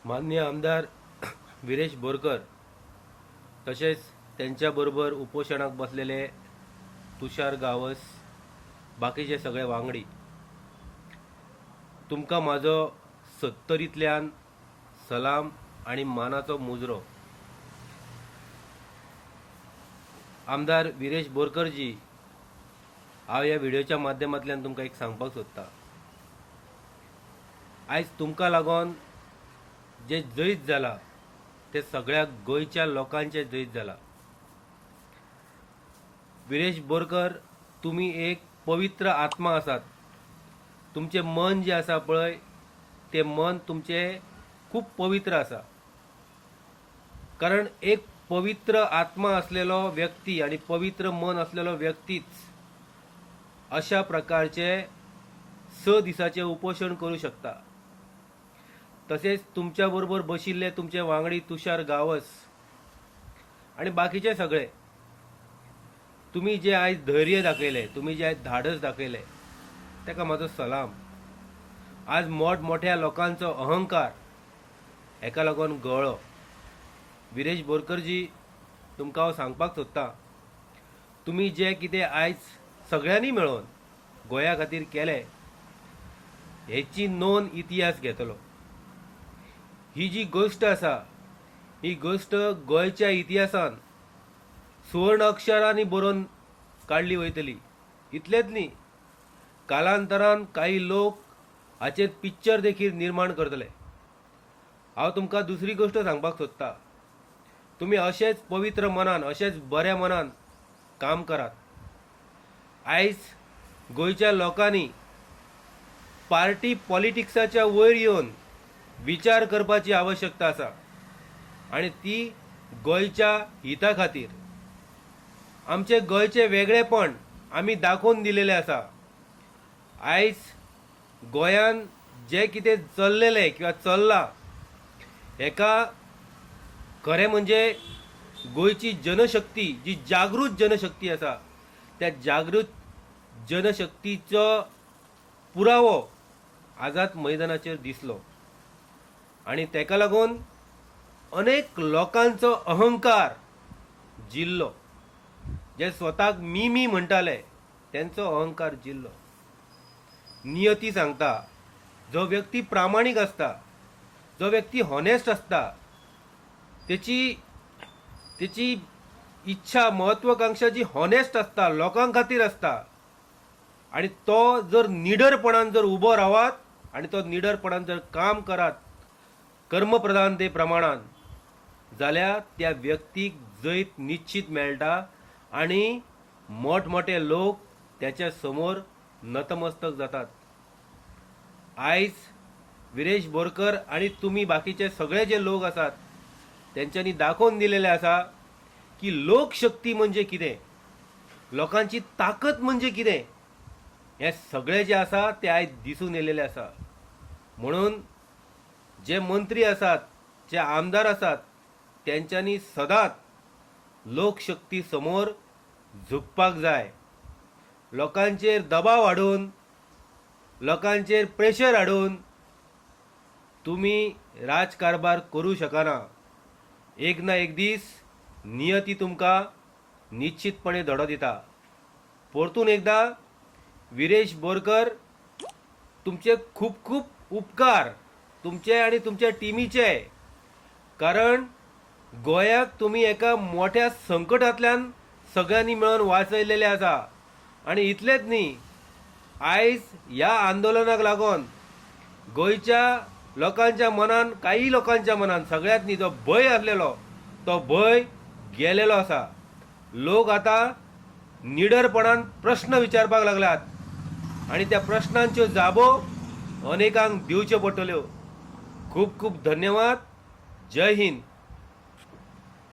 माननीय आमदार विरेश बोरकर तसेच त्यांच्याबरोबर उपोषणाक बसलेले तुषार गावस, बाकीचे सगळे वांगडी, तुमकां म्हाजो सत्तरींतल्यान सलाम आणि मानाचो मुजरो. आमदार विरेश बोरकरजी, हांव ह्या व्हिडिओच्या माध्यमांतल्यान तुमकां एक सांगपाक सोदतां. आयज तुमकां लागून जे जैत जाला ते सगळ्या गोंयच्या लोकांचे जैत जाला. विरेश बोरकर, तुम्ही एक पवित्र आत्मा आसात. तुमचे मन जे आसा पळय, ते मन तुमचे खूप पवित्र आसा. कारण एक पवित्र आत्मा असलेलो व्यक्ती आणि पवित्र मन असलेलो व्यक्तीच अशा प्रकारचे 6 दिसाचे उपोषण करू शकता. तसेच तुमच्या बरोबर बशिल्ले तुमचे वांगडी तुषार गावस आणि बाकीचे सगळे, तुम्ही जे आज धैर्य दाखयले, तुम्ही जे आज धाडस दाखयले, ताका म्हाजो सलाम. आज मोठमोठ्या लोकांचो अहंकार हेका लागून गळ्ळो. विरेश बोरकरजी, तुमकां हांव सांगपाक सोदतां, तुम्ही जे कितें आयज सगळ्यांनी मेळून गोंया खातीर केले, हेची नोंद इतिहास घेतलो. ही जी गोष्ट आसा, ही गोष्ट गोंयच्या इतिहासान सुवर्ण अक्षरांनी बरोवन काडली वयतली. इतलेंच न्ही, कालांतरान काही लोक हाचेर पिक्चर देखील निर्माण करतले. हांव तुमकां दुसरी गोष्ट सांगपाक सोदतां, तुम्ही अशेंच पवित्र मनान, अशेंच बऱ्या मनान काम करात. आयज गोंयच्या लोकांनी पार्टी पॉलिटिक्साच्या वयर येवन विचार करपाची आवश्यकता आसा आणि ती गोंयच्या हिता खातीर. आमचे गोंयचे वेगळेपण आमी दाखोवन दिलेले आसा. आयज गोंयान जे कितें चल्लेले किंवा चल्ला, हेका खरें म्हणजे गोंयची जनशक्ती, जी जागृत जनशक्ती आसा, त्या जागृत जनशक्तीचो पुरावो आझाद मैदानाचेर दिसलो. आणि तेका लागून अनेक लोकांचो अहंकार जिल्लो. जे स्वताक मी म्हणटाले, त्यांचो अहंकार जिल्लो. नियती सांगता, जो व्यक्ती प्रामाणीक असता, जो व्यक्ती हॉनेस्ट असता, त्याची इच्छा, महत्वाकांक्षा जी हॉनेस्ट असता, लोकां खातीर असता, आणि तो जर निडरपणान जर उबो रावात आणि तो निडरपणान जर काम करात कर्मप्रधानते प्रमाणान, जाल्यार त्या व्यक्तीक जैत निश्चित मेळटा आणि मोठमोठे लोक त्याच्या समोर नतमस्तक जातात. आयज विरेश बोरकर आणि तुम्ही बाकीचे सगळे जे लोक आसात, त्यांच्यांनी दाखवून दिलेले आसा की लोकशक्ती म्हणजे कितें, लोकांची ताकद म्हणजे कितें, हे सगळे जे आसा ते आयज दिसून येयलेले आसा. म्हणून जे मंत्री आसात, जे आमदार आसात, त्यांच्यांनी सदांच लोकशक्ती समोर झुकपाक जाय. लोकांचेर दबाव हाडून, लोकांचेर प्रेशर हाडून तुम्ही राजकारभार करू शकना. एक ना एक दीस नियती तुमकां निश्चितपणे धडो दिता. परतून एकदा विरेश बोरकर, तुमचे खूप खूप उपकार, तुमचे आणि तुमच्या टिमीचे. कारण गोंयाक तुम्ही एका मोठ्या संकटांतल्यान सगळ्यांनी मेळून वाचयलेले आसा. आणि इतलेच न्ही, आयज ह्या आंदोलनाक लागून गोंयच्या लोकांच्या मनान, काही लोकांच्या मनान, सगळ्यात न्ही, जो भंय आसलेलो तो भंय गेलेलो आसा. लोक आता निडरपणान प्रश्न विचारपाक लागल्यात आणि त्या प्रश्नांच्यो जाबो अनेकांक दिवच्यो पडटल्यो. खूप खूप धन्यवाद. जय हिंद.